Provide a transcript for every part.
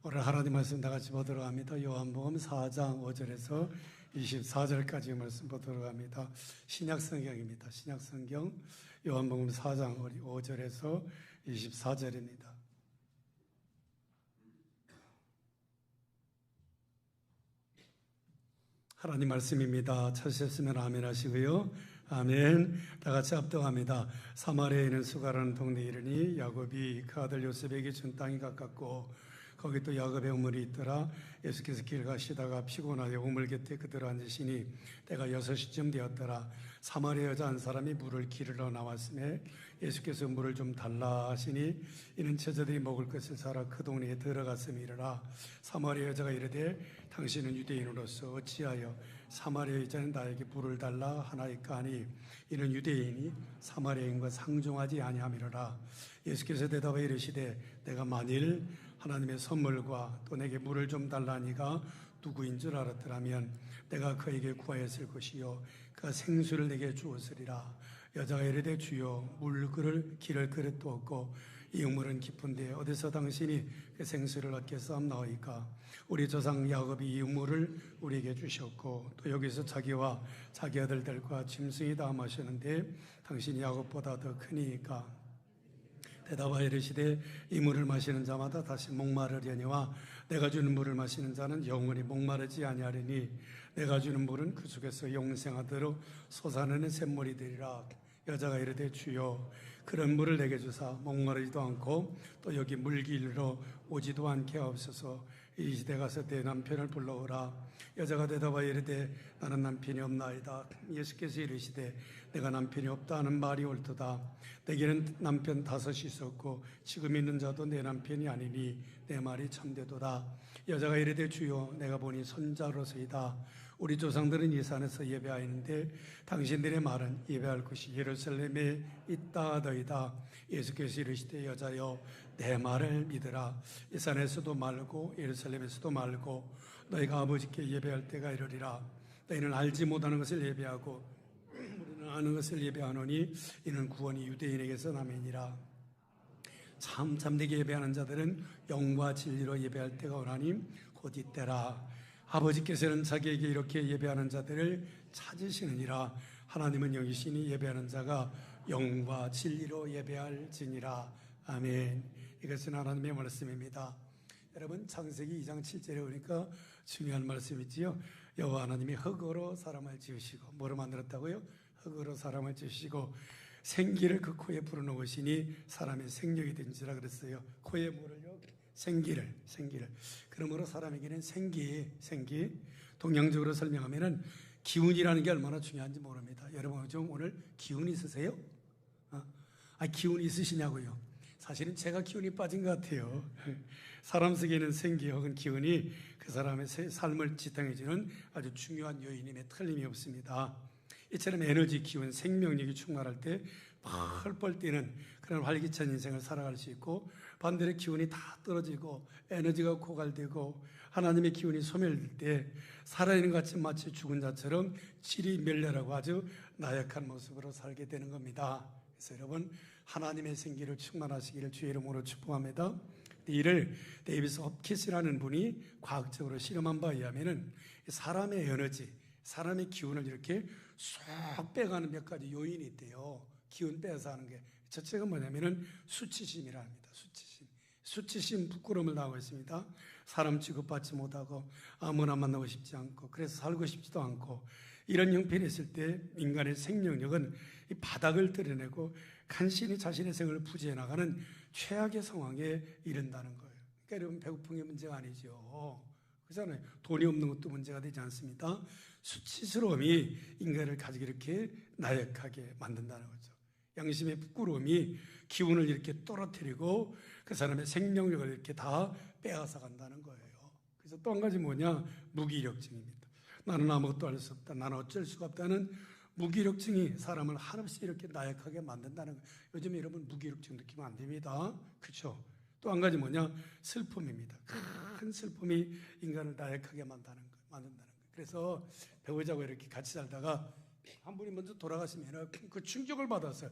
오늘 하나님 말씀 다 같이 보도록 합니다. 요한복음 4장 5절에서 24절까지 말씀 보도록 합니다. 신약성경입니다. 신약성경 요한복음 4장 5절에서 24절입니다. 하나님 말씀입니다. 찾으셨으면 아멘 하시고요. 아멘. 다 같이 합독합니다. 사마리아에 있는 수가라는 동네에 이르니 야곱이 그 아들 요셉에게 준 땅이 가깝고 거기 또 야곱의 우물이 있더라. 예수께서 길 가시다가 피곤하여 우물 곁에 그대로 앉으시니 때가 6시쯤 되었더라. 사마리아 여자 한 사람이 물을 기르러 나왔음에 예수께서 물을 좀 달라 하시니 이는 제자들이 먹을 것을 사러 그 동네에 들어갔음이라. 사마리아 여자가 이르되 당신은 유대인으로서 어찌하여 사마리아 여자는 나에게 물을 달라 하나이까 하니 이는 유대인이 사마리아인과 상종하지 아니함이로라. 예수께서 대답하여 이르시되 내가 만일 하나님의 선물과 또 내게 물을 좀 달라니가 누구인 줄 알았더라면 내가 그에게 구하였을 것이요 그가 생수를 내게 주었으리라. 여자가 이르되 주여 물을 기를 그릇도 없고 이 우물은 깊은데 어디서 당신이 그 생수를 얻겠사옵나이까. 우리 조상 야곱이 이 우물을 우리에게 주셨고 또 여기서 자기와 자기 아들들과 짐승이 다 마시는데 당신이 야곱보다 더 크니까. 대답하여 이르시되 이 물을 마시는 자마다 다시 목마르려니와 내가 주는 물을 마시는 자는 영원히 목마르지 아니하리니 내가 주는 물은 그 속에서 영생하도록 솟아내는 샘물이 되리라. 여자가 이르되 주여 그런 물을 내게 주사 목마르지도 않고 또 여기 물길로 오지도 않게 하옵소서. 이 시대 가서 내 남편을 불러오라. 여자가 대답하여 이르되 나는 남편이 없나이다. 예수께서 이르시되 내가 남편이 없다 하는 말이 옳도다. 내게는 남편 5이 있었고 지금 있는 자도 내 남편이 아니니 내 말이 참되도다. 여자가 이르되 주여 내가 보니 손자로서이다. 우리 조상들은 이 산에서 예배하였는데 당신들의 말은 예배할 곳이 예루살렘에 있다 하더이다. 예수께서 이르시되 여자여 내 말을 믿으라. 이 산에서도 말고 예루살렘에서도 말고 너희가 아버지께 예배할 때가 이르리라. 너희는 알지 못하는 것을 예배하고 우리는 아는 것을 예배하노니 이는 구원이 유대인에게서 남이니라. 참 참되게 예배하는 자들은 영과 진리로 예배할 때가 오나니 곧 이때라. 아버지께서는 자기에게 이렇게 예배하는 자들을 찾으시느니라. 하나님은 영이시니 예배하는 자가 영과 진리로 예배할지니라. 아멘. 이것은 하나님의 말씀입니다. 여러분 창세기 2장 7절에 보니까 중요한 말씀이지요. 여호와 하나님이 흙으로 사람을 지으시고 뭐로 만들었다고요? 흙으로 사람을 지으시고 생기를 그 코에 불어넣으시니 사람의 생력이 된지라 그랬어요. 코에 뭐를요? 생기를. 그러므로 사람에게는 생기. 동양적으로 설명하면은 기운이라는 게 얼마나 중요한지 모릅니다. 여러분 좀 오늘 기운 있으세요? 기운 있으시냐고요? 사실은 제가 기운이 빠진 것 같아요. 사람 속에는 생기 혹은 기운이 그 사람의 삶을 지탱해주는 아주 중요한 요인임에 틀림이 없습니다. 이처럼 에너지, 기운, 생명력이 충만할 때 펄펄 뛰는 그런 활기찬 인생을 살아갈 수 있고 반대로 기운이 다 떨어지고 에너지가 고갈되고 하나님의 기운이 소멸될 때 살아있는 것 같이 마치 죽은 자처럼 질이 멸렬하고 아주 나약한 모습으로 살게 되는 겁니다. 그래서 여러분 하나님의 생기를 충만하시기를 주의 이름으로 축복합니다. 이를 데이비스 홉키스라는 분이 과학적으로 실험한 바에 의하면 사람의 에너지, 사람의 기운을 이렇게 쏙 빼가는 몇 가지 요인이 있대요. 기운 빼서 하는 게 첫째가 뭐냐면은 수치심이라 합니다. 수치심 부끄러움을 당하고 있습니다. 사람 취급받지 못하고 아무나 만나고 싶지 않고 그래서 살고 싶지도 않고 이런 형편이 있을 때 인간의 생명력은 이 바닥을 드러내고 간신히 자신의 생을 부지해 나가는 최악의 상황에 이른다는 거예요. 그러니까 여러분 배고픈 게 문제가 아니죠. 그렇잖아요. 돈이 없는 것도 문제가 되지 않습니다. 수치스러움이 인간을 가지고 이렇게 나약하게 만든다는 거죠. 양심의 부끄러움이 기운을 이렇게 떨어뜨리고 그 사람의 생명력을 이렇게 다 빼앗아 간다는 거예요. 그래서 또 한 가지 뭐냐? 무기력증입니다. 나는 아무것도 할 수 없다. 나는 어쩔 수가 없다는 무기력증이 사람을 한없이 이렇게 나약하게 만든다는 거예요. 요즘에 여러분 무기력증 느끼면 안 됩니다. 그렇죠? 또 한 가지 뭐냐? 슬픔입니다. 큰 슬픔이 인간을 나약하게 만든다는 거예요. 그래서 배우자고 이렇게 같이 살다가 한 분이 먼저 돌아가시면 그 충격을 받았어요.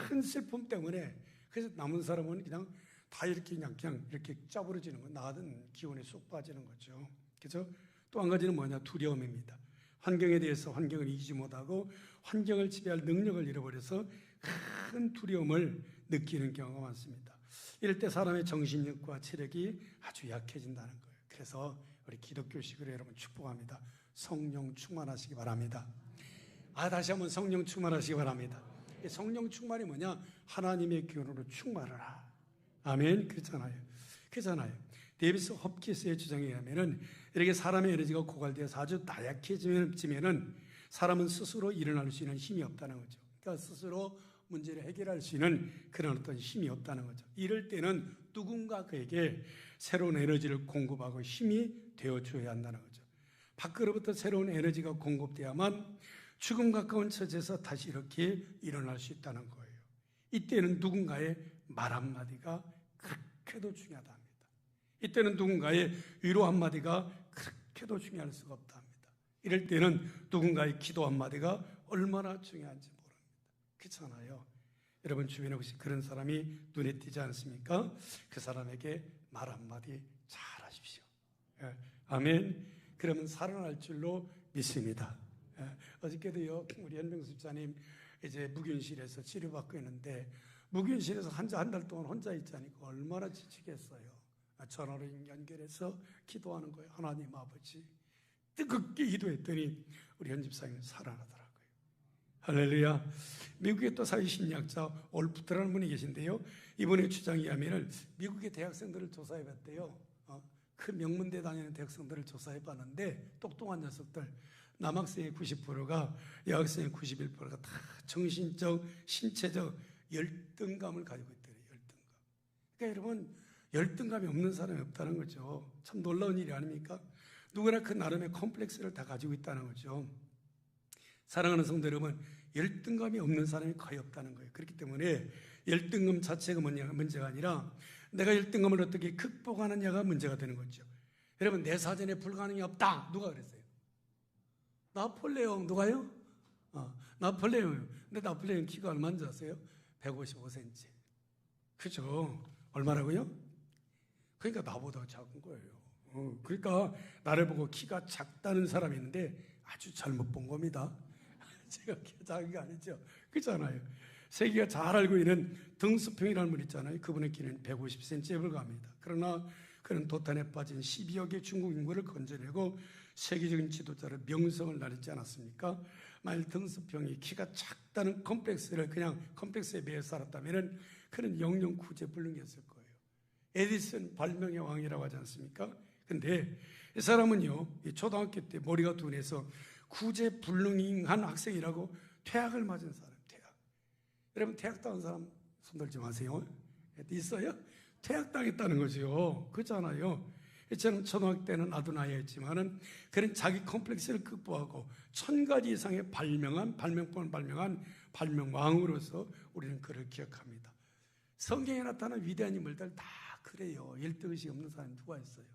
큰 슬픔 때문에. 그래서 남은 사람은 그냥 다 이렇게 그냥 이렇게 짜부러지는 거, 나든 기운이 쏙 빠지는 거죠. 그래서 또 한 가지는 뭐냐? 두려움입니다. 환경에 대해서 환경을 이기지 못하고 환경을 지배할 능력을 잃어버려서 큰 두려움을 느끼는 경우가 많습니다. 이럴 때 사람의 정신력과 체력이 아주 약해진다는 거예요. 그래서 우리 기독교식으로 여러분 축복합니다. 성령 충만하시기 바랍니다. 다시 한번 성령 충만하시기 바랍니다. 성령 충만이 뭐냐? 하나님의 기운으로 충만하라. 아멘. 그렇잖아요. 데이비스 홉키스의 주장에 의하면은 이렇게 사람의 에너지가 고갈되어서 아주 나약해지면은 사람은 스스로 일어날 수 있는 힘이 없다는 거죠. 그러니까 스스로 문제를 해결할 수 있는 그런 어떤 힘이 없다는 거죠. 이럴 때는 누군가 그에게 새로운 에너지를 공급하고 힘이 되어줘야 한다는 거죠. 밖으로부터 새로운 에너지가 공급돼야만 죽음 가까운 처지에서 다시 이렇게 일어날 수 있다는 거예요. 이때는 누군가의 말 한마디가 그렇게도 중요하다 합니다. 이때는 누군가의 위로 한마디가 그렇게도 중요할 수가 없다 합니다. 이럴 때는 누군가의 기도 한마디가 얼마나 중요한지 모릅니다. 그렇잖아요. 여러분 주변에 혹시 그런 사람이 눈에 띄지 않습니까? 그 사람에게 말 한마디 잘 하십시오. 아멘. 그러면 살아날 줄로 믿습니다. 어저께도요, 우리 현병수 집사님 이제 무균실에서 치료받고 있는데, 무균실에서 한 달 동안 혼자 있자니까 얼마나 지치겠어요. 전화로 연결해서 기도하는 거예요. 하나님 아버지, 뜨겁게 기도했더니 우리 현 집사님은 살아나더라고요. 할렐루야. 미국에 또 사회심리학자 올프트라는 분이 계신데요, 이분의 주장에 의하면 미국의 대학생들을 조사해봤대요. 그 명문대 다니는 대학생들을 조사해봤는데 똑똑한 녀석들, 남학생의 90%가, 여학생의 91%가 다 정신적, 신체적 열등감을 가지고 있더래요. 열등감. 그러니까 여러분, 열등감이 없는 사람이 없다는 거죠. 참 놀라운 일이 아닙니까? 누구나 그 나름의 컴플렉스를 다 가지고 있다는 거죠. 사랑하는 성도 여러분, 열등감이 없는 사람이 거의 없다는 거예요. 그렇기 때문에 열등감 자체가 문제가 아니라 내가 열등감을 어떻게 극복하느냐가 문제가 되는 거죠. 여러분, 내 사전에 불가능이 없다. 누가 그랬어요? 나폴레옹. 누가요? 나폴레옹. 근데 나폴레옹 키가 얼마인지 아세요? 155cm. 그죠? 얼마라고요? 그러니까 나보다 작은 거예요. 그러니까 나를 보고 키가 작다는 사람이 있는데 아주 잘못 본 겁니다. 제가 키가 작은 게 아니죠. 그렇잖아요. 세계가 잘 알고 있는 등수평이라는 분 있잖아요. 그분의 키는 150cm에 불과합니다. 그러나 그는 도탄에 빠진 12억 의 중국 인구를 건져내고 세계적인 지도자로 명성을 날리지 않았습니까? 만일 등수평이 키가 작다는 컴플렉스를 그냥 컴플렉스에 매여 살았다면 그는 영영 구제불능이었을 거예요. 에디슨 발명의 왕이라고 하지 않습니까? 근데 이 사람은요, 초등학교 때 머리가 둔해서 구제불능한 학생이라고 퇴학을 맞은 사람. 퇴학. 여러분, 퇴학당한 사람 손들지 마세요. 있어요? 퇴학당했다는 거죠. 그렇잖아요. 저는 초등학교 때는 아둔아이였지만은 그런 자기 컴플렉스를 극복하고 1000가지 이상의 발명품을 발명한 발명왕으로서 우리는 그를 기억합니다. 성경에 나타난 위대한 인물들 다 그래요. 열등의식 없는 사람이 누가 있어요?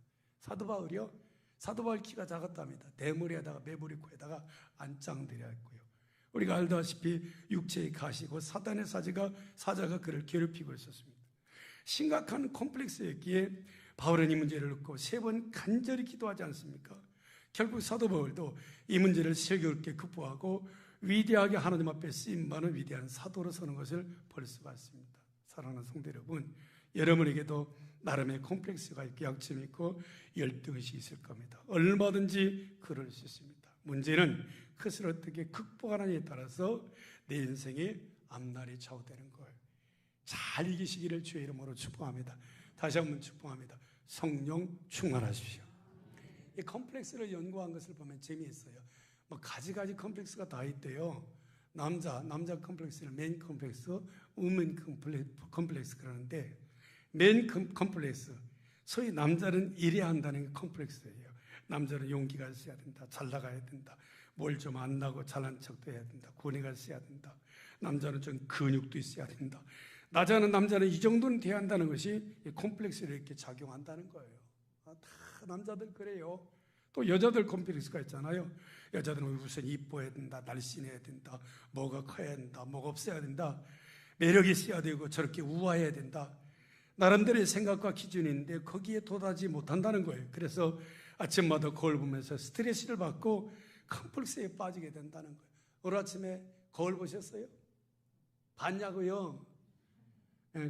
사도 바울이요? 사도 바울 키가 작았답니다. 대머리에다가 매부리 코에다가 안짱들이 했고요. 우리가 알다시피 육체의 가시고 사단의 사자가 그를 괴롭히고 있었습니다. 심각한 콤플렉스였기에 바울은 이 문제를 놓고 3번 간절히 기도하지 않습니까? 결국 사도 바울도 이 문제를 슬기롭게 극복하고 위대하게 하나님 앞에 쓰임받는 위대한 사도로 서는 것을 볼 수가 있습니다. 사랑하는 성도 여러분, 여러분에게도 나름의 콤플렉스가 있고 약점이 있고 열등의식이 있을 겁니다. 얼마든지 그럴 수 있습니다. 문제는 그것을 어떻게 극복하느냐에 따라서 내 인생의 앞날이 좌우되는 거예요. 잘 이기시기를 주의 이름으로 축복합니다. 다시 한번 축복합니다. 성령 충만하십시오. 이 컴플렉스를 연구한 것을 보면 재미있어요. 뭐 가지가지 컴플렉스가 다 있대요. 남자 컴플렉스를 맨 컴플렉스, 우먼 컴플렉스 그러는데, 맨 컴플렉스, 소위 남자는 이래야 한다는 게 컴플렉스예요. 남자는 용기가 있어야 된다, 잘 나가야 된다, 뭘 좀 안 나고 잘난 척도 해야 된다, 고뇌가 있어야 된다, 남자는 좀 근육도 있어야 된다. 낮아는 남자는 이 정도는 돼야 한다는 것이 콤플렉스를 이렇게 작용한다는 거예요. 다 남자들 그래요. 또 여자들 콤플렉스가 있잖아요. 여자들은 우선 이뻐야 된다, 날씬해야 된다, 뭐가 커야 된다, 뭐가 없어야 된다, 매력이 있어야 되고 저렇게 우아해야 된다. 나름대로의 생각과 기준이 있는데 거기에 도달하지 못한다는 거예요. 그래서 아침마다 거울 보면서 스트레스를 받고 컴플렉스에 빠지게 된다는 거예요. 오늘 아침에 거울 보셨어요? 봤냐고요?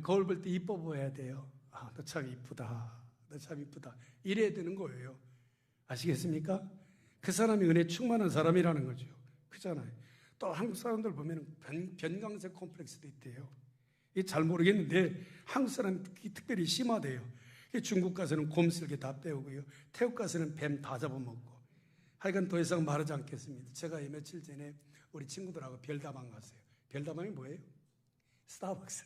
거울 볼 때 이뻐 보여야 돼요. 아, 너 참 이쁘다. 너 참 이쁘다. 이래야 되는 거예요. 아시겠습니까? 그 사람이 은혜 충만한 사람이라는 거죠. 그잖아요. 또 한국 사람들 보면 변강세 콤플렉스도 있대요. 이게 잘 모르겠는데 한국 사람이 특별히 심하대요. 중국 가서는 곰 쓸개 다 빼오고요. 태국 가서는 뱀 다 잡아먹고. 하여간 더 이상 말하지 않겠습니다. 제가 며칠 전에 우리 친구들하고 별다방 갔어요. 별다방이 뭐예요? 스타벅스.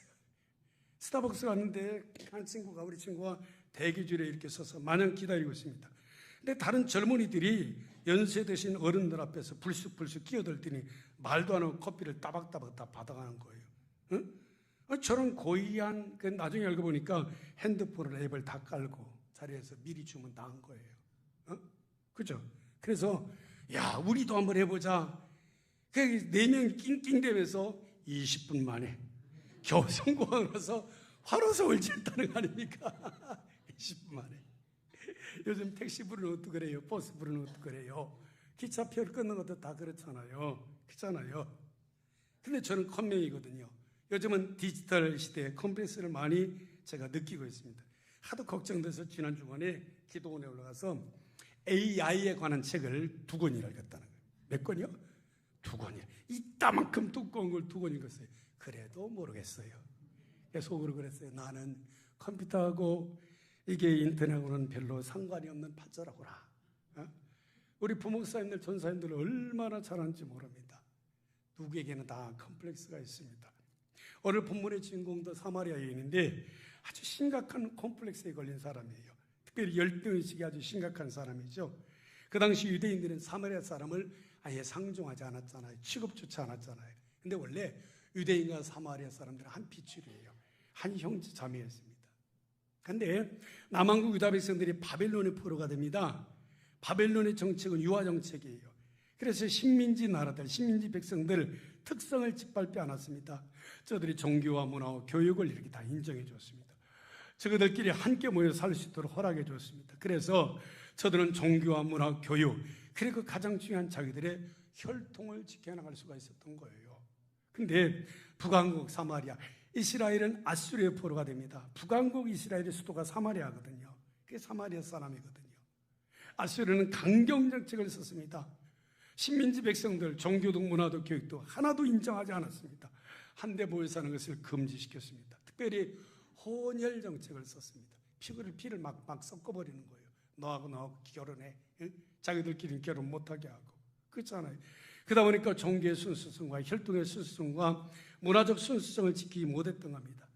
스타벅스 갔는데 우리 친구가 대기줄에 이렇게 서서 마냥 기다리고 있습니다. 근데 다른 젊은이들이 연세 드신 어른들 앞에서 불쑥불쑥 끼어들더니 말도 안 하고 커피를 따박따박 다 받아가는 거예요. 응? 저런 고의한, 나중에 알고 보니까 핸드폰을 앱을 다 깔고 자리에서 미리 주문 다 한 거예요. 그죠? 그래서, 야, 우리도 한번 해보자. 그 4명 낑낑대면서 20분 만에 겨우 성공하고 나서 화로서울 질다는 거 아닙니까? 20분 만에. 요즘 택시 부르는 것도 그래요. 버스 부르는 것도 그래요. 기차표를 끊는 것도 다 그렇잖아요. 그렇잖아요. 근데 저는 컨명이거든요. 요즘은 디지털 시대에 컴플렉스를 많이 제가 느끼고 있습니다. 하도 걱정돼서 지난 주간에 기도원에 올라가서 AI에 관한 책을 2권이나 읽었다는 거예요. 몇 권이요? 2권이요. 이따만큼 두꺼운 걸 2권 읽었어요. 그래도 모르겠어요. 속으로 그랬어요. 나는 컴퓨터하고 이게 인터넷하고는 별로 상관이 없는 파쩌라구나. 우리 부목사님들, 전사님들 얼마나 잘하는지 모릅니다. 누구에게는 다 컴플렉스가 있습니다. 오늘 본문의 주인공도 사마리아 여인인데 아주 심각한 콤플렉스에 걸린 사람이에요. 특별히 열등의식이 아주 심각한 사람이죠. 그 당시 유대인들은 사마리아 사람을 아예 상종하지 않았잖아요. 취급조차 않았잖아요. 근데 원래 유대인과 사마리아 사람들은 한 피줄이에요. 한 형제 자매였습니다. 근데 남한국 유다 백성들이 바벨론의 포로가 됩니다. 바벨론의 정책은 유화 정책이에요. 그래서 식민지 나라들, 식민지 백성들 특성을 짓밟지 않았습니다. 저들이 종교와 문화와 교육을 이렇게 다 인정해 줬습니다. 저들끼리 함께 모여 살 수 있도록 허락해 줬습니다. 그래서 저들은 종교와 문화, 교육, 그리고 가장 중요한 자기들의 혈통을 지켜나갈 수가 있었던 거예요. 근데 북왕국 사마리아, 이스라엘은 아수르의 포로가 됩니다. 북왕국 이스라엘의 수도가 사마리아거든요. 그게 사마리아 사람이거든요. 아수르는 강경 정책을 썼습니다. 식민지 백성들 종교도 문화도 교육도 하나도 인정하지 않았습니다. 한데 모여 사는 것을 금지시켰습니다. 특별히 혼혈 정책을 썼습니다. 피를 막 섞어버리는 거예요. 너하고 결혼해. 응? 자기들끼리는 결혼 못하게 하고. 그렇잖아요. 그러다 보니까 종교의 순수성과 혈통의 순수성과 문화적 순수성을 지키지 못했던 겁니다.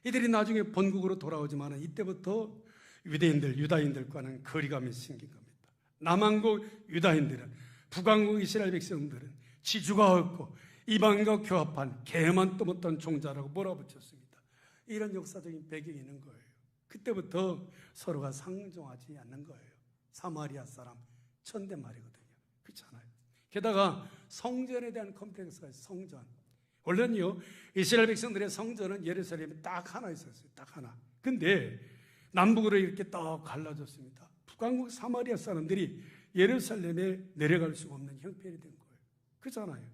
이들이 나중에 본국으로 돌아오지만 이때부터 유다인들과는 거리감이 생긴 겁니다. 남한국 유다인들은, 북왕국 이스라엘 백성들은 지주가 없고 이방인과 교합한 개만 떠먹던 종자라고 몰아붙였습니다. 이런 역사적인 배경이 있는 거예요. 그때부터 서로가 상종하지 않는 거예요. 사마리아 사람 천대말이거든요. 그렇잖아요. 게다가 성전에 대한 컴플렉스가 있어요. 성전. 원래는요, 이스라엘 백성들의 성전은 예루살렘에 딱 하나 있었어요. 딱 하나. 근데 남북으로 이렇게 딱 갈라졌습니다. 북왕국 사마리아 사람들이 예루살렘에 내려갈 수가 없는 형편이 된 거예요. 그렇잖아요.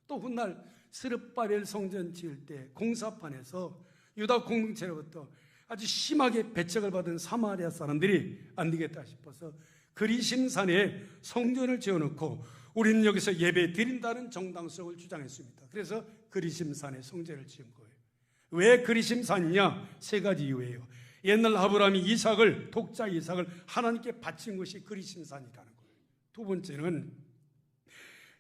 또 훗날 스룹바벨 성전 지을 때 공사판에서 유다 공동체로부터 아주 심하게 배척을 받은 사마리아 사람들이 안 되겠다 싶어서 그리심산에 성전을 지어놓고 우리는 여기서 예배 드린다는 정당성을 주장했습니다. 그래서 그리심산에 성전을 지은 거예요. 왜 그리심산이냐? 3가지 이유예요. 옛날 아브라함이 독자 이삭을 하나님께 바친 것이 그리심산이라는 거예요. 2번째는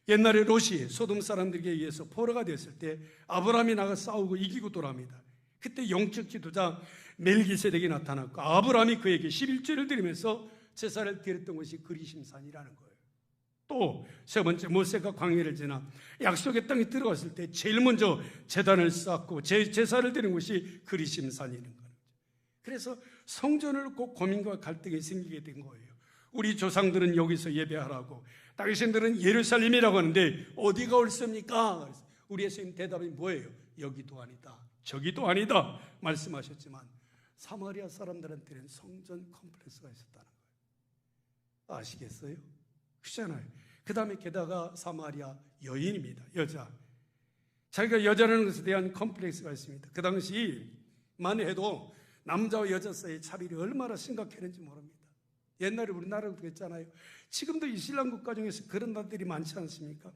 옛날에 롯이 소돔 사람들에게 의해서 포로가 됐을 때 아브라함이 나가 싸우고 이기고 돌아옵니다. 그때 영적 지도자 멜기세덱이 나타났고 아브라함이 그에게 11조를 드리면서 제사를 드렸던 것이 그리심산이라는 거예요. 또 3번째, 모세가 광야를 지나 약속의 땅에 들어갔을 때 제일 먼저 제단을 쌓고 제사를 드린 것이 그리심산이라는 거예요. 그래서 성전을 꼭 고민과 갈등이 생기게 된 거예요. 우리 조상들은 여기서 예배하라고, 당신들은 예루살렘이라고 하는데 어디가 옳습니까? 우리 예수님 대답이 뭐예요? 여기도 아니다, 저기도 아니다 말씀하셨지만 사마리아 사람들한테는 성전 컴플렉스가 있었다는 거예요. 아시겠어요? 그렇잖아요. 그 다음에 게다가 사마리아 여인입니다. 여자. 자기가 여자라는 것에 대한 컴플렉스가 있습니다. 그 당시만 해도 남자와 여자 사이의 차별이 얼마나 심각했는지 모릅니다. 옛날에 우리나라도 그랬잖아요. 지금도 이슬람 국가 중에서 그런 나라들이 많지 않습니까?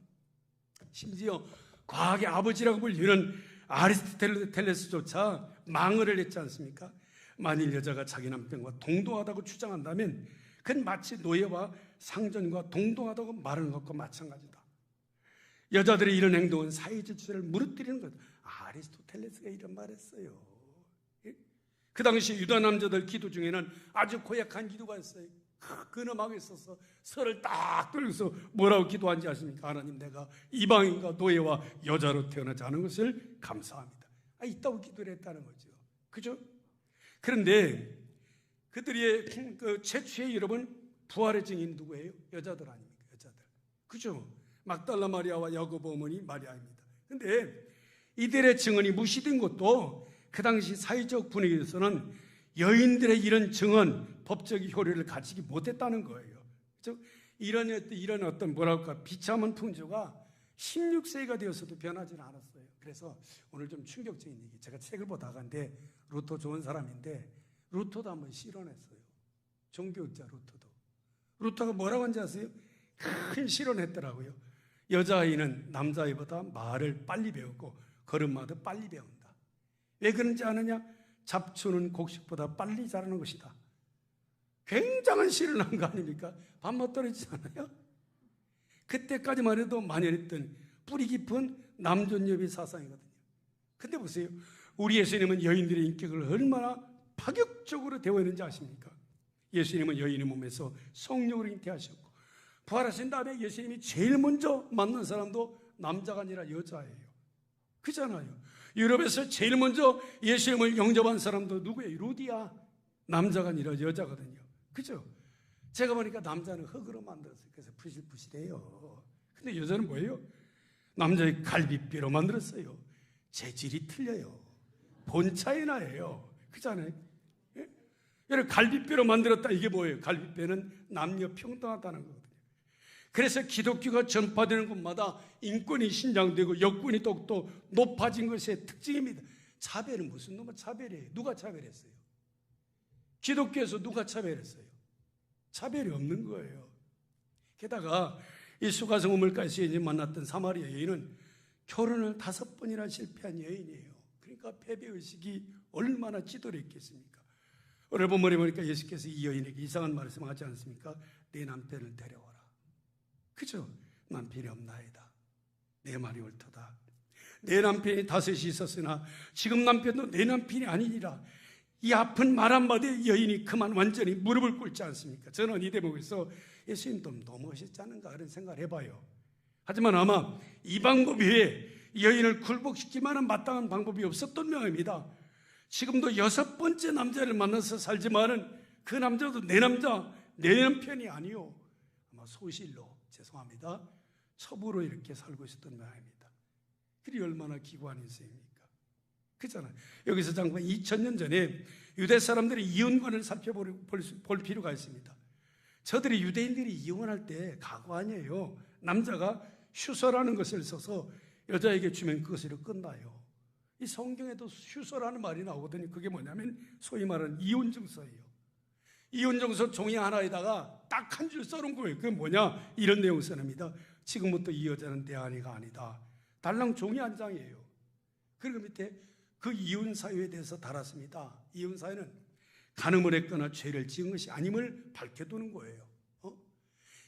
심지어 과학의 아버지라고 불리는 아리스토텔레스조차 망언을 했지 않습니까? 만일 여자가 자기 남편과 동등하다고 주장한다면 그건 마치 노예와 상전과 동등하다고 말하는 것과 마찬가지다. 여자들의 이런 행동은 사회 질서를 무너뜨리는 것. 아리스토텔레스가 이런 말을 했어요. 그 당시 유다 남자들 기도 중에는 아주 고약한 기도가 있어요. 근엄하게 있어서 설을 딱 들고서 뭐라고 기도한지 아십니까? 하나님, 내가 이방인과 노예와 여자로 태어나지 않은 것을 감사합니다. 있다고 기도를 했다는 거죠. 그죠? 그런데 그들의 그 최초의 여러분 부활의 증인 누구예요? 여자들 아닙니까? 여자들. 그죠? 막달라 마리아와 야고보 어머니 마리아입니다. 그런데 이들의 증언이 무시된 것도 그 당시 사회적 분위기에서는 여인들의 이런 증언, 법적 효력을 가지지 못했다는 거예요. 즉 이런 어떤 뭐랄까 비참한 풍조가 16세기가 되어서도 변하지는 않았어요. 그래서 오늘 좀 충격적인 얘기. 제가 책을 보다가인데 루터 좋은 사람인데 루터도 한번 실언했어요. 종교학자 루터도. 루터가 뭐라고 한지 아세요? 큰 실언했더라고요. 여자아이는 남자아이보다 말을 빨리 배우고 걸음마도 빨리 배운다. 왜 그런지 아느냐? 잡초는 곡식보다 빨리 자라는 것이다. 굉장한 실언한 거 아닙니까? 밥맛 떨어지지 않아요? 그때까지만 해도 만연했던 뿌리 깊은 남존여비 사상이거든요. 근데 보세요. 우리 예수님은 여인들의 인격을 얼마나 파격적으로 대우했는지 아십니까? 예수님은 여인의 몸에서 성령으로 잉태하셨고 부활하신 다음에 예수님이 제일 먼저 만난 사람도 남자가 아니라 여자예요. 그잖아요. 유럽에서 제일 먼저 예수님을 영접한 사람도 누구예요? 루디아. 남자가 아니라 여자거든요. 그죠? 제가 보니까 남자는 흙으로 만들었어요. 그래서 부실부실해요. 근데 여자는 뭐예요? 남자의 갈비뼈로 만들었어요. 재질이 틀려요. 본 차이 나요. 그잖아요. 예? 갈비뼈로 만들었다. 이게 뭐예요? 갈비뼈는 남녀 평등하다는 거거든요. 그래서 기독교가 전파되는 곳마다 인권이 신장되고 여권이 더욱더 높아진 것의 특징입니다. 차별은 무슨 놈의 차별이에요? 누가 차별했어요? 기독교에서 누가 차별했어요? 차별이 없는 거예요. 게다가 이 수가성 우물가에서 만났던 사마리아 여인은 결혼을 5번이나 실패한 여인이에요. 그러니까 패배의식이 얼마나 찌들었겠습니까? 오늘 본문에 보니까 예수께서 이 여인에게 이상한 말씀하지 않습니까? 내 남편을 데려와라. 그죠? 남편이 없나이다. 내 말이 옳도다. 내 남편이 5이 있었으나 지금 남편도 내 남편이 아니니라. 이 아픈 말 한마디에 여인이 그만 완전히 무릎을 꿇지 않습니까? 저는 이 대목에서 예수님 좀 너무하셨지 않은가 그런 생각을 해봐요. 하지만 아마 이 방법 외에 여인을 굴복시킬 만한 마땅한 방법이 없었던 모양입니다. 지금도 6번째 남자를 만나서 살지만은 그 남자도 내 남자, 내 남편이 아니요. 아마 소실로, 죄송합니다, 첩으로 이렇게 살고 있었던 모양입니다. 그리 얼마나 기구한 인생입니까? 그렇잖아요. 여기서 잠깐 2000년 전에 유대 사람들의 이혼관을 살펴볼 필요가 있습니다. 저들이 유대인들이 이혼할 때 각오 아니에요. 남자가 휴서라는 것을 써서 여자에게 주면 그것으로 끝나요. 이 성경에도 휴서라는 말이 나오거든요. 그게 뭐냐면 소위 말하는 이혼증서예요. 이혼증서 종이 하나에다가 딱 한 줄 써놓은 거예요. 그게 뭐냐? 이런 내용 써냅니다. 지금부터 이 여자는 내 아내가 아니다. 달랑 종이 한 장이에요. 그리고 밑에 그 이혼 사유에 대해서 달았습니다. 이혼 사유는 간음을 했거나 죄를 지은 것이 아님을 밝혀두는 거예요.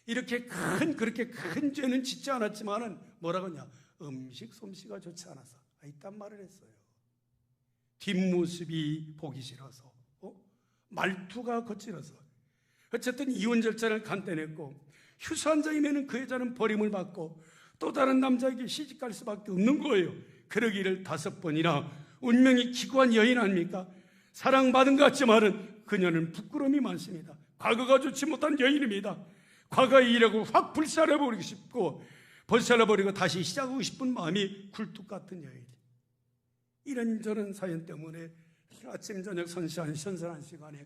그렇게 큰 죄는 짓지 않았지만은 뭐라고 하냐? 음식 솜씨가 좋지 않아서 이딴 말을 했어요. 뒷모습이 보기 싫어서, 말투가 거칠어서. 어쨌든 이혼 절차를 간단했고 휴서 한 장이면 그 여자는 버림을 받고 또 다른 남자에게 시집갈 수밖에 없는 거예요. 그러기를 5번이나 운명이 기구한 여인 아닙니까? 사랑받은 것 같지만은 그녀는 부끄러움이 많습니다. 과거가 좋지 못한 여인입니다. 과거의 일하고 확 불살라버리고 싶고 불살라버리고 다시 시작하고 싶은 마음이 굴뚝 같은 여인. 이런저런 사연 때문에 아침 저녁 선선한 시간에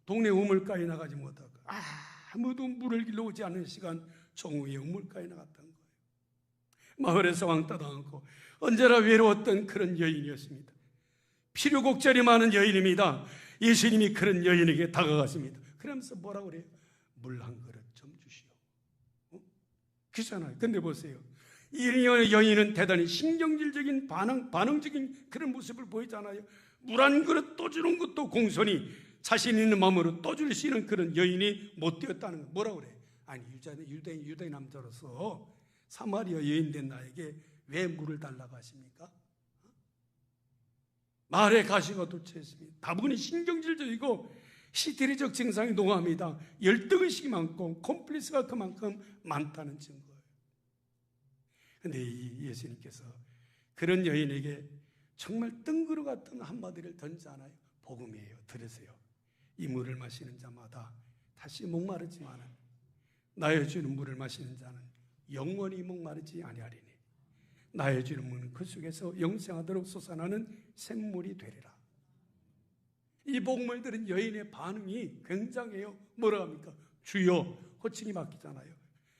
동네 우물가에 나가지 못하고 아무도 물을 길러 오지 않는 시간 종우의 우물가에 나갔던 거예요. 마을에서 왕따 당하고 언제나 외로웠던 그런 여인이었습니다. 필요곡절이 많은 여인입니다. 예수님이 그런 여인에게 다가갔습니다. 그러면서 뭐라고 그래요? 물 한 그릇 좀 주시오. 그렇잖아요. 근데 보세요, 이 여인은 대단히 신경질적인 반응적인 그런 모습을 보이잖아요. 물 한 그릇 또 주는 것도 공손히 자신 있는 마음으로 또 줄 수 있는 그런 여인이 못 되었다는 거. 뭐라고 그래? 아니 유대 남자로서 사마리아 여인 된 나에게 왜 물을 달라고 하십니까? 말에 가시가 도처했습니다. 다분히 신경질적이고 히스테리적 증상이 농합니다. 열등의식이 많고 콤플렉스가 그만큼 많다는 증거예요. 그런데 이 예수님께서 그런 여인에게 정말 뜬구름 같은 한마디를 던지잖아요. 복음이에요. 들으세요. 이 물을 마시는 자마다 다시 목마르지만은 나의 주는 물을 마시는 자는 영원히 목마르지 아니하리니 나의 주는 물은 그 속에서 영생하도록 솟아나는 샘물이 되리라. 이 복음을 들은 여인의 반응이 굉장해요. 뭐라 합니까? 주여, 호칭이 바뀌잖아요.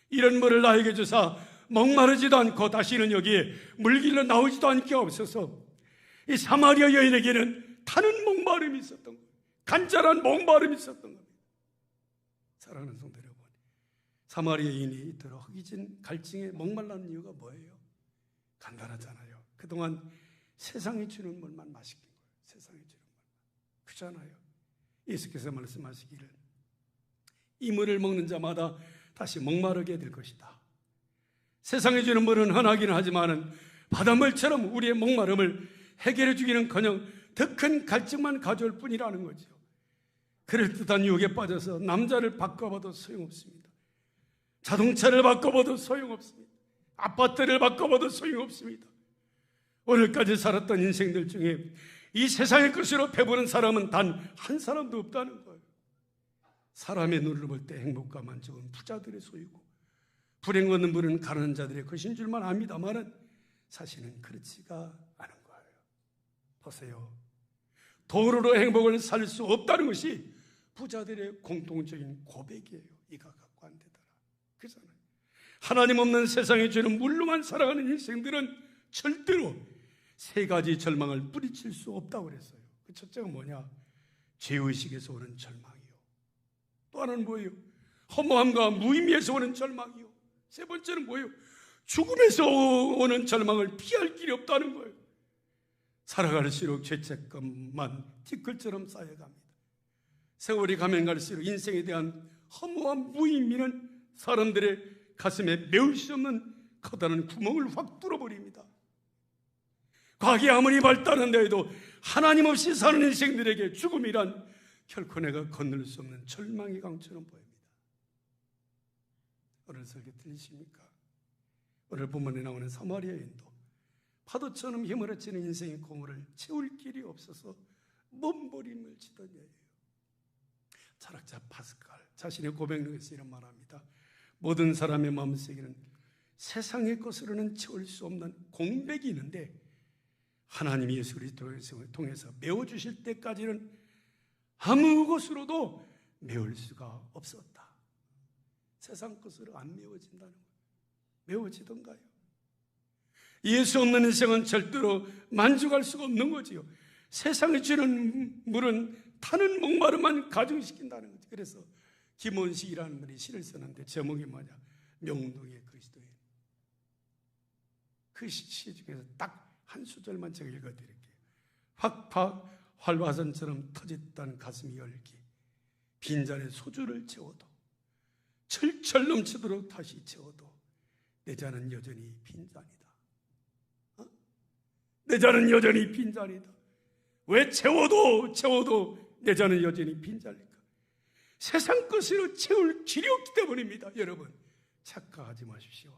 이런 물을 나에게 주사 목마르지도 않고 다시는 여기에 물길로 나오지도 않게 없어서. 이 사마리아 여인에게는 타는 목마름이 있었던 거예요. 간절한 목마름이 있었던 겁니다. 사랑하는 성도 여러분, 사마리아 여인이 이토록 허기진 갈증에 목말라는 이유가 뭐예요? 간단하잖아요. 그동안 세상이 주는 물만 마시는 거예요. 세상이 주는 물만. 그렇잖아요. 예수께서 말씀하시기를 이 물을 먹는 자마다 다시 목마르게 될 것이다. 세상이 주는 물은 흔하기는 하지만은 바닷물처럼 우리의 목마름을 해결해 주기는커녕 더 큰 갈증만 가져올 뿐이라는 거죠. 그럴듯한 유혹에 빠져서 남자를 바꿔봐도 소용없습니다. 자동차를 바꿔봐도 소용없습니다. 아파트를 바꿔봐도 소용없습니다. 오늘까지 살았던 인생들 중에 이 세상의 것으로 배부른 사람은 단 한 사람도 없다는 거예요. 사람의 눈으로 볼 때 행복과 만족은 부자들의 소유고 불행 얻는 물은 가난한 자들의 것인 줄만 압니다만은 사실은 그렇지가 않은 거예요. 보세요. 돈으로 행복을 살 수 없다는 것이 부자들의 공통적인 고백이에요. 이가 갖고 안 되더라. 그렇잖아요. 하나님 없는 세상에 주는 물로만 살아가는 인생들은 절대로 세 가지 절망을 뿌리칠 수 없다고 그랬어요. 그 첫째가 뭐냐? 죄의식에서 오는 절망이요. 또 하나는 뭐예요? 허무함과 무의미에서 오는 절망이요. 세 번째는 뭐예요? 죽음에서 오는 절망을 피할 길이 없다는 거예요. 살아갈수록 죄책감만 티끌처럼 쌓여갑니다. 세월이 가면 갈수록 인생에 대한 허무한 무의미는 사람들의 가슴에 메울 수 없는 커다란 구멍을 확 뚫어버립니다. 과학이 아무리 발달한다 해도 하나님 없이 사는 인생들에게 죽음이란 결코 내가 건널 수 없는 절망의 강처럼 보입니다. 오늘 설교 들리십니까? 오늘 본문에 나오는 사마리아 여인도 파도처럼 휘몰아치는 인생의 고물을 채울 길이 없어서 몸부림을 치던 여예요. 철학자 파스칼 자신의 고백록에서 이런 말합니다. 모든 사람의 마음속에는 세상의 것으로는 채울 수 없는 공백이 있는데 하나님이 예수 그리스도를 통해서 메워주실 때까지는 아무 것으로도 메울 수가 없었다. 세상 것으로 안 메워진다는 거예요. 메워지던가요? 예수 없는 인생은 절대로 만족할 수가 없는 거지요. 세상에 주는 물은 타는 목마름만 가중시킨다는 거죠. 그래서 김원식이라는 분이 시를 쓰는데 제목이 뭐냐? 명동의 그리스도인. 그 시 중에서 딱 한 수절만 제가 읽어드릴게요. 확팍 활화산처럼 터졌던 가슴이 열기 빈잔에 소주를 채워도 철철 넘치도록 다시 채워도 내 잔은 여전히 빈잔이다. 내 잔은 여전히 빈잔이다. 왜 채워도 내 잔은 여전히 빈잔일까? 세상 것으로 채울 길이 없기 때문입니다. 여러분 착각하지 마십시오.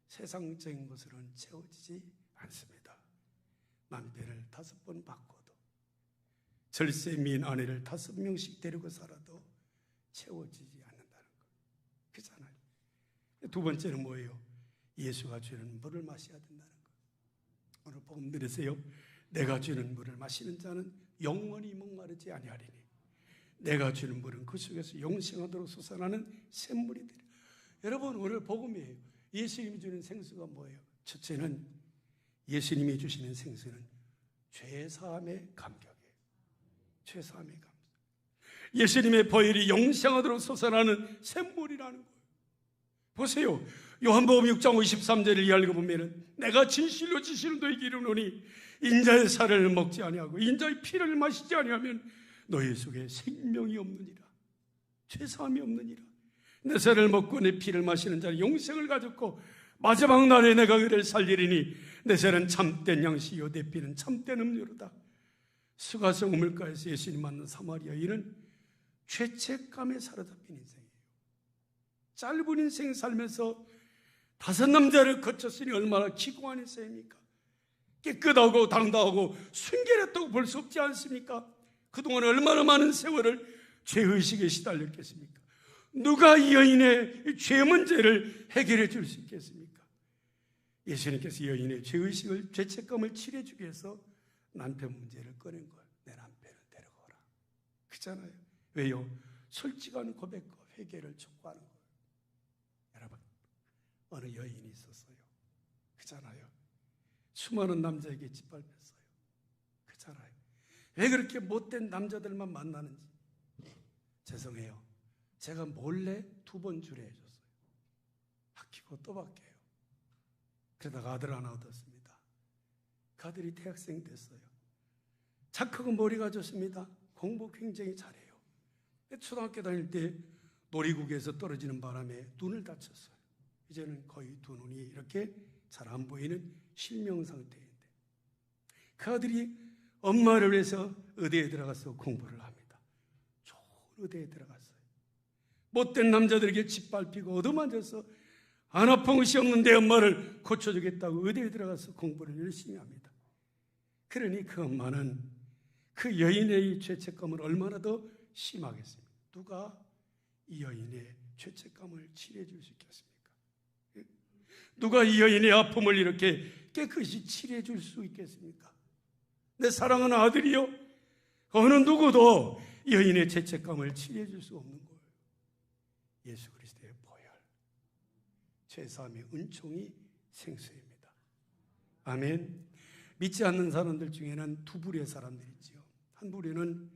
세상적인 것으로는 채워지지 않습니다. 남편을 5번 바꿔도 절세 미인 아내를 5명씩 데리고 살아도 채워지지 않는다는 거. 그렇잖아요. 두 번째는 뭐예요? 예수가 주는 물을 마셔야 된다는 거. 오늘 복음 들으세요. 내가 주는 물을 마시는 자는 영원히 목마르지 아니하리니 내가 주는 물은 그 속에서 영생하도록 솟아나는 샘물이 되리라. 여러분, 오늘 복음이에요. 예수님이 주는 생수가 뭐예요? 첫째는 예수님이 주시는 생수는 죄사함의 감격이에요. 죄사함의 감격. 예수님의 보혈이 영생하도록 솟아나는 샘물이라는 거예요. 보세요. 요한복음 6장 53절을 읽어보면 내가 진실로 너에게 이르노니 인자의 살을 먹지 아니하고 인자의 피를 마시지 아니하면 너희 속에 생명이 없느니라. 죄사함이 없느니라. 내 살을 먹고 내 피를 마시는 자는 영생을 가졌고 마지막 날에 내가 그를 살리리니 내 살은 참된 양식이요 내 피는 참된 음료로다. 수가성 우물가에서 예수님 만난 사마리아 여인은 죄책감에 사로잡힌 인생이에요. 짧은 인생 살면서 5 남자를 거쳤으니 얼마나 기구한 인생입니까? 깨끗하고 당당하고 순결했다고 볼 수 없지 않습니까? 그동안 얼마나 많은 세월을 죄의식에 시달렸겠습니까? 누가 이 여인의 죄 문제를 해결해 줄 수 있겠습니까? 예수님께서 여인의 죄의식을, 죄책감을 치료해주기 위해서 남편 문제를 꺼낸 거예요. 내 남편을 데려가라. 그잖아요. 왜요? 솔직한 고백과 회개를 촉구하는 거예요. 여러분, 어느 여인이 있었어요. 그잖아요. 수많은 남자에게 짓밟혔어요. 그잖아요. 왜 그렇게 못된 남자들만 만나는지. 죄송해요. 제가 몰래 2번 주례해줬어요. 바뀌고 또 바뀌어요. 그러다가 아들 하나 얻었습니다. 그 아들이 대학생 됐어요. 착하고 머리가 좋습니다. 공부 굉장히 잘해요. 초등학교 다닐 때 놀이국에서 떨어지는 바람에 눈을 다쳤어요. 이제는 거의 2눈이 이렇게 잘 안 보이는 실명 상태인데 그 아들이 엄마를 위해서 의대에 들어가서 공부를 합니다. 좋은 의대에 들어갔어요. 못된 남자들에게 짓밟히고 얻어맞아서 안 아픈 것이 없는데 엄마를 고쳐주겠다고 의대에 들어가서 공부를 열심히 합니다. 그러니 그 엄마는 그 여인의 죄책감을 얼마나 더 심하겠습니까? 누가 이 여인의 죄책감을 치료해 줄 수 있겠습니까? 누가 이 여인의 아픔을 이렇게 깨끗이 치료해 줄 수 있겠습니까? 내 사랑하는 아들이요, 어느 누구도 이 여인의 죄책감을 치료해 줄 수 없는 거예요. 예수 그리스도의 보혈, 죄사함의 은총이 생수입니다. 아멘. 믿지 않는 사람들 중에는 2부류의 사람들이 있지요. 한 부류는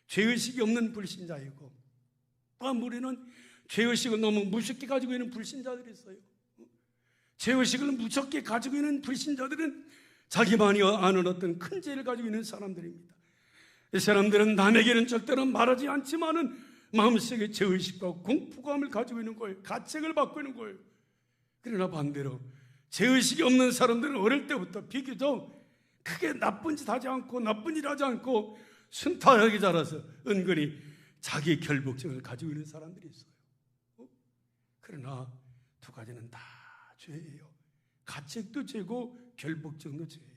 죄의식이 없는 불신자이고 또 한 부류는 죄의식을 너무 무섭게 가지고 있는 불신자들이 있어요. 죄의식을 무섭게 가지고 있는 불신자들은 자기만이 아는 어떤 큰 죄를 가지고 있는 사람들입니다. 이 사람들은 남에게는 절대로 말하지 않지만은 마음속에 죄의식과 공포감을 가지고 있는 거예요. 가책을 받고 있는 거예요. 그러나 반대로 죄의식이 없는 사람들은 어릴 때부터 비교적 크게 나쁜 짓 하지 않고 나쁜 일 하지 않고 순탄하게 자라서 은근히 자기 결복증을 가지고 있는 사람들이 있어요. 그러나 2가지는 다 죄예요. 가책도 죄고 결복증도 죄예요.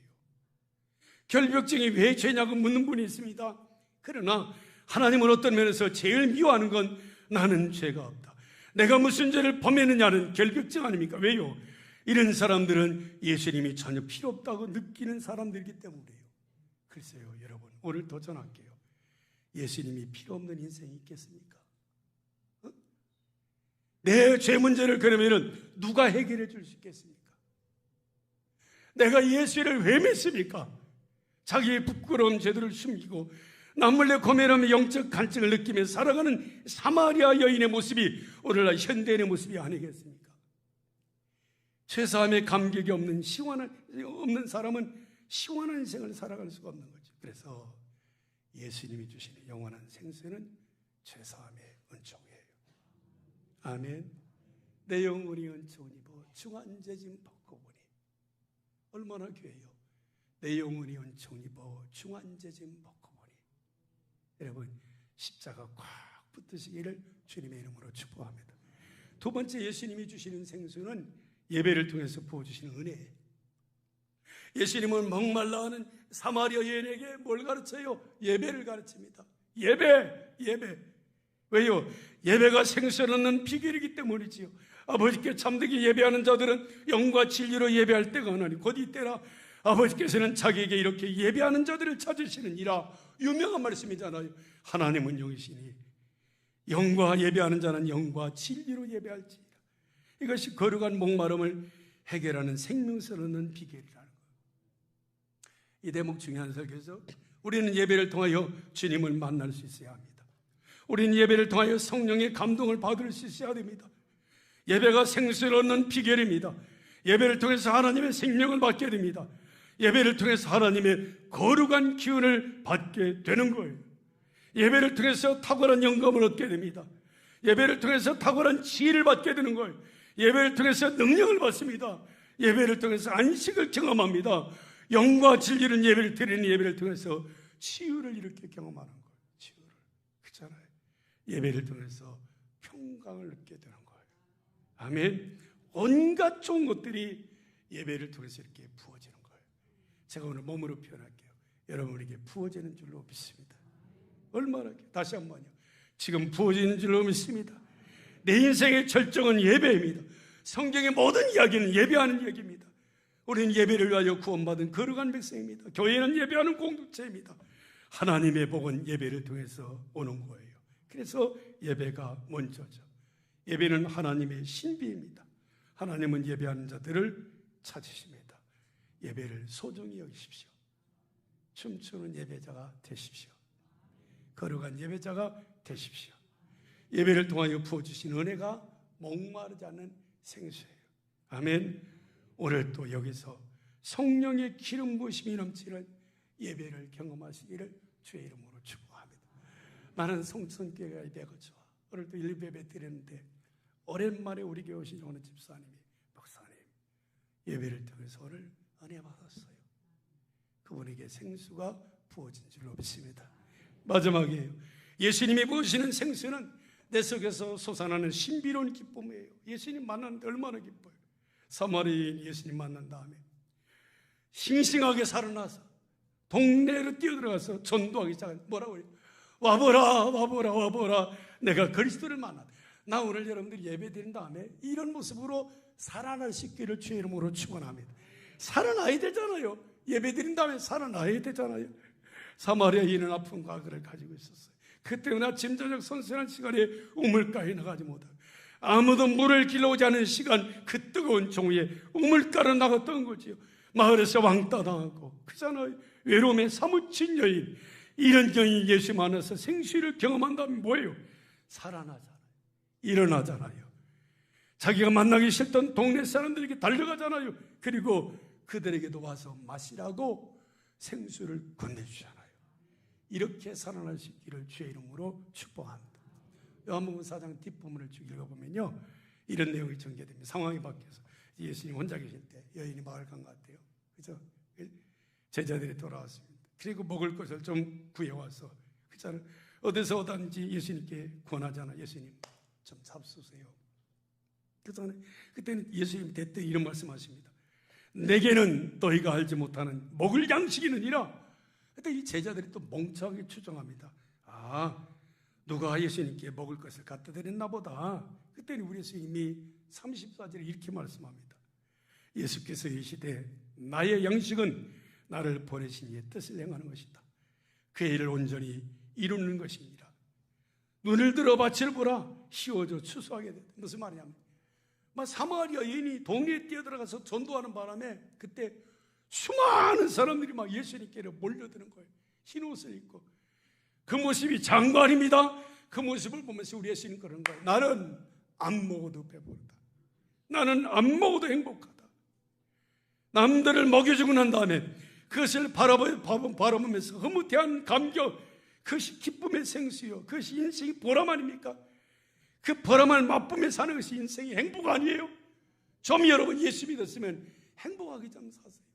결복증이 왜 죄냐고 묻는 분이 있습니다. 그러나 하나님은 어떤 면에서 죄를 미워하는 건 나는 죄가 없다. 내가 무슨 죄를 범했느냐는 결백증 아닙니까? 왜요? 이런 사람들은 예수님이 전혀 필요 없다고 느끼는 사람들이기 때문이에요. 글쎄요, 여러분, 오늘 도전할게요. 예수님이 필요 없는 인생이 있겠습니까? 내 죄 문제를 그러면은 누가 해결해 줄 수 있겠습니까? 내가 예수를 왜 믿습니까? 자기의 부끄러운 죄들을 숨기고 남몰래 고민하며 영적 갈증을 느끼며 살아가는 사마리아 여인의 모습이 오늘날 현대인의 모습이 아니겠습니까? 죄사함의 감격이 없는 사람은 시원한 인생을 살아갈 수가 없는 거죠. 그래서 예수님이 주시는 영원한 생수는 죄사함의 은총이에요. 아멘. 내 영혼이 은총을 입어 중한죄짐 벗고 보니. 얼마나 귀해요. 내 영혼이 은총을 입어 중한죄짐 벗고 보니. 여러분, 십자가 꽉 붙으시기를 주님의 이름으로 축복합니다. 2번째 예수님이 주시는 생수는 예배를 통해서 부어주시는 은혜예요. 예수님은 목말라 하는 사마리아 여인에게 뭘 가르쳐요? 예배를 가르칩니다. 예배. 왜요? 예배가 생수를 얻는 비결이기 때문이지요. 아버지께 참되게 예배하는 자들은 영과 진리로 예배할 때가 하나니 곧 이때라 아버지께서는 자기에게 이렇게 예배하는 자들을 찾으시느니라. 유명한 말씀이잖아요. 하나님은 영이시니 영과 예배하는 자는 영과 진리로 예배할지니라. 이것이 거룩한 목마름을 해결하는 생명성 얻는 비결이라는 거예요. 이 대목 중요한 설교에서 우리는 예배를 통하여 주님을 만날 수 있어야 합니다. 우리는 예배를 통하여 성령의 감동을 받을 수 있어야 됩니다. 예배가 생수를 얻는 비결입니다. 예배를 통해서 하나님의 생명을 받게 됩니다. 예배를 통해서 하나님의 거룩한 기운을 받게 되는 거예요. 예배를 통해서 탁월한 영감을 얻게 됩니다. 예배를 통해서 탁월한 지혜를 받게 되는 거예요. 예배를 통해서 능력을 받습니다. 예배를 통해서 안식을 경험합니다. 영과 진리는 예배를 드리는 예배를 통해서 치유를 이렇게 경험하는 거예요. 치유를. 그렇잖아요. 예배를 통해서 평강을 얻게 되는 거예요. 아멘. 온갖 좋은 것들이 예배를 통해서 이렇게 부어지는 거예요. 제가 오늘 몸으로 표현할게요. 여러분에게 부어지는 줄로 믿습니다. 얼마나 다시 한번요. 지금 부어지는 줄로 믿습니다. 내 인생의 절정은 예배입니다. 성경의 모든 이야기는 예배하는 얘기입니다. 우리는 예배를 위하여 구원받은 거룩한 백성입니다. 교회는 예배하는 공동체입니다. 하나님의 복은 예배를 통해서 오는 거예요. 그래서 예배가 먼저죠. 예배는 하나님의 신비입니다. 하나님은 예배하는 자들을 찾으십니다. 예배를 소중히 여기십시오. 춤추는 예배자가 되십시오. 거룩한 예배자가 되십시오. 예배를 통하여 부어주신 은혜가 목마르지 않는 생수예요. 아멘. 오늘 또 여기서 성령의 기름 부으심이 넘치는 예배를 경험하시기를 주의 이름으로 축복합니다. 나는 성천교회가 예배가 좋아. 오늘 또 1예배 드렸는데 오랜만에 우리 교회 오신 어느 집사님이 목사님 예배를 통해서 오늘 은혜 받았어요. 그분에게 생수가 부어진 줄로 믿습니다. 마지막이에요. 예수님이 부으시는 생수는 내 속에서 솟아나는 신비로운 기쁨이에요. 예수님 만났는데 얼마나 기뻐요. 사마리아인 예수님 만난 다음에 싱싱하게 살아나서 동네로 뛰어들어가서 전도하기 시작한. 뭐라고 해요? 와보라 와보라 와보라 내가 그리스도를 만났다. 나 오늘 여러분들이 예배드린 다음에 이런 모습으로 살아날 수 있기를 주의 이름으로 축원합니다. 살아나야 되잖아요. 예배드린 다음에 살아나야 되잖아요. 사마리아인은 아픈 과거를 가지고 있었어요. 그때 아침 저녁 선선한 시간에 우물가에 나가지 못하고 아무도 물을 길러오지 않은 시간 그 뜨거운 종위에 우물가로 나갔던 거지요. 마을에서 왕따 당하고 그잖아요. 외로움에 사무친 여인. 이런 여인이 예수 만나서 생수를 경험한다면 뭐예요? 살아나잖아요. 일어나잖아요. 자기가 만나기 싫던 동네 사람들에게 달려가잖아요. 그리고 그들에게도 와서 마시라고 생수를 건네주잖아요. 이렇게 살아날 수 있기를 주의 이름으로 축복합니다. 요한복음 4장 뒷부분을 쭉 읽어보면요, 이런 내용이 전개됩니다. 상황이 바뀌어서 예수님 혼자 계실 때 여인이 마을 간 것 같아요. 그죠? 제자들이 돌아왔습니다. 그리고 먹을 것을 좀 구해와서 그잖아요. 어디서 오든지 예수님께 권하잖아. 예수님 좀 잡수세요. 그잖아요. 그때는 예수님 대때 이런 말씀하십니다. 내게는 너희가 알지 못하는 먹을 양식이 있느니라. 그때 이 제자들이 또 멍청하게 추정합니다. 아, 누가 예수님께 먹을 것을 갖다 드렸나 보다. 그때는 우리 예수님이 34절에 이렇게 말씀합니다. 예수께서 이르시되 나의 양식은 나를 보내신 이의 뜻을 행하는 것이다. 그의 일을 온전히 이루는 것입니다. 눈을 들어 밭을 보라. 씌워져 추수하게 된다. 무슨 말이냐면 사마리아 여인이 동네에 뛰어들어가서 전도하는 바람에 그때 수많은 사람들이 막 예수님께로 몰려드는 거예요. 흰 옷을 입고. 그 모습이 장관입니다. 그 모습을 보면서 우리 예수님 그러는 거예요. 나는 안 먹어도 배부르다. 나는 안 먹어도 행복하다. 남들을 먹여주고 난 다음에 그것을 바라보면서 흐뭇해한 감격, 그것이 기쁨의 생수요. 그것이 인생의 보람 아닙니까? 그 보람을 맛보며 사는 것이 인생의 행복 아니에요? 좀 여러분 예수 믿었으면 행복하게 좀 사세요.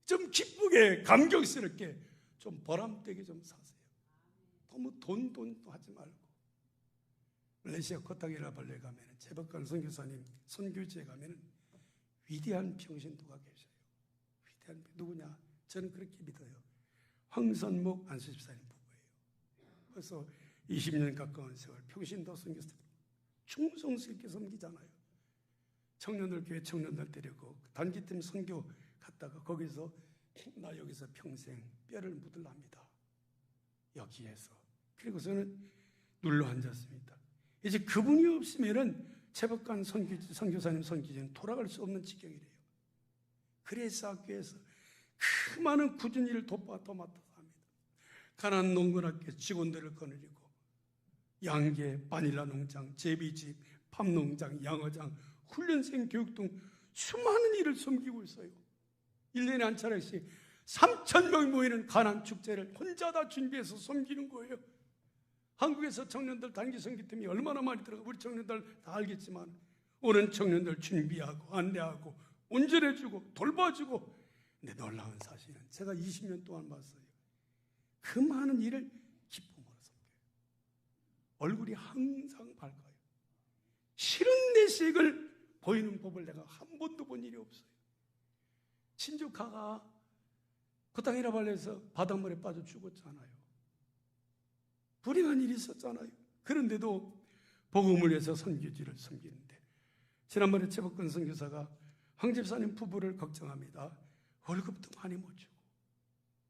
좀 기쁘게 감격스럽게 좀 보람되게 좀 사세요. 너무 돈 하지 말고. 말레이시아 코타키나발루에 가면 제박관 선교사님 선교지에 가면 위대한 평신도가 계셔요. 위대한 누구냐? 저는 그렇게 믿어요. 황선목 안수집사님 부부예요. 그래서 20년 가까운 세월 평신도 선교사 충성스럽게 섬기잖아요. 청년들 교회 청년들 데리고 단기팀 선교 갔다가 거기서 나 여기서 평생 뼈를 묻으랍니다. 여기에서. 그리고서는 눌러 앉았습니다. 이제 그분이 없으면은 제법관 선교사님 선교지는 돌아갈 수 없는 지경이래요. 그래서 학교에서 그 많은 굳은 일을 도맡아서 합니다. 가난한 농군학교 직원들을 거느리고 양계, 바닐라 농장, 제비집, 팜농장, 양어장, 훈련생 교육 등 수많은 일을 섬기고 있어요. 1년에 한 차례씩 3,000명이 모이는 가난 축제를 혼자 다 준비해서 섬기는 거예요. 한국에서 청년들 단기 선교팀이 얼마나 많이 들어가 우리 청년들 다 알겠지만 오는 청년들 준비하고 안내하고 운전해주고 돌봐주고. 근데 놀라운 사실은 제가 20년 동안 봤어요. 그 많은 일을 기쁨으로 섬겨요. 얼굴이 항상 밝아요. 싫은 내색을 보이는 법을 내가 한 번도 본 일이 없어요. 친족가가 그 땅이라 발려서 바닷물에 빠져 죽었잖아요. 불행한 일이 있었잖아요. 그런데도 복음을 위해서 선교지를 섬기는데 지난번에 제법권 선교사가 황 집사님 부부를 걱정합니다. 월급도 많이 못 주고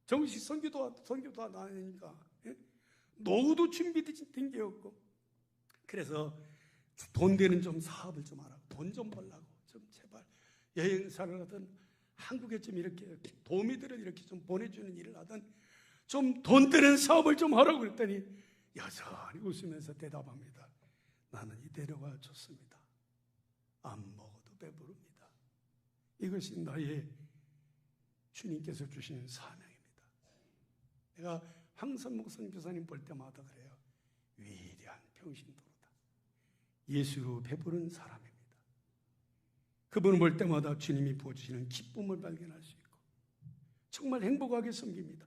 정식 선교도 안 하니까 노후도 준비된 게 없고 그래서 돈 되는 좀 사업을 좀 하라고 돈 좀 벌라고 좀 제발 여행사를 하든 한국에 좀 이렇게 도우미들을 이렇게 좀 보내주는 일을 하든 좀 돈 되는 사업을 좀 하라고 그랬더니 여전히 웃으면서 대답합니다. 나는 이대로가 좋습니다. 안 먹어도 배부릅니다. 이것이 나의 주님께서 주시는 사명입니다. 내가 황선목 선교사님 볼 때마다 그래요. 위대한 평신도로다. 예수로 배부른 사람입니다. 그분을 볼 때마다 주님이 부어주시는 기쁨을 발견할 수 있고 정말 행복하게 섬깁니다.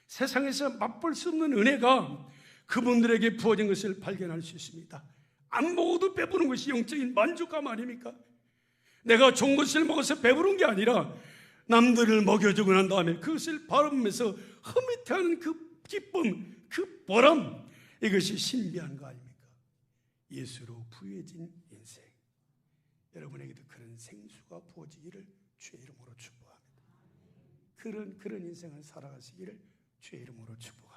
세상에서 맛볼 수 없는 은혜가 그분들에게 부어진 것을 발견할 수 있습니다. 안 먹어도 배부른 것이 영적인 만족감 아닙니까? 내가 좋은 것을 먹어서 배부른 게 아니라 남들을 먹여주고 난 다음에 그것을 바라보면서 흐뭇해하는 그 기쁨, 그 보람, 이것이 신비한 거 아닙니까? 예수로 부유해진 인생, 여러분에게도 그런 생수가 부어지기를 주의 이름으로 축복합니다. 그런 인생을 살아가시기를 주의 이름으로 축복합니다.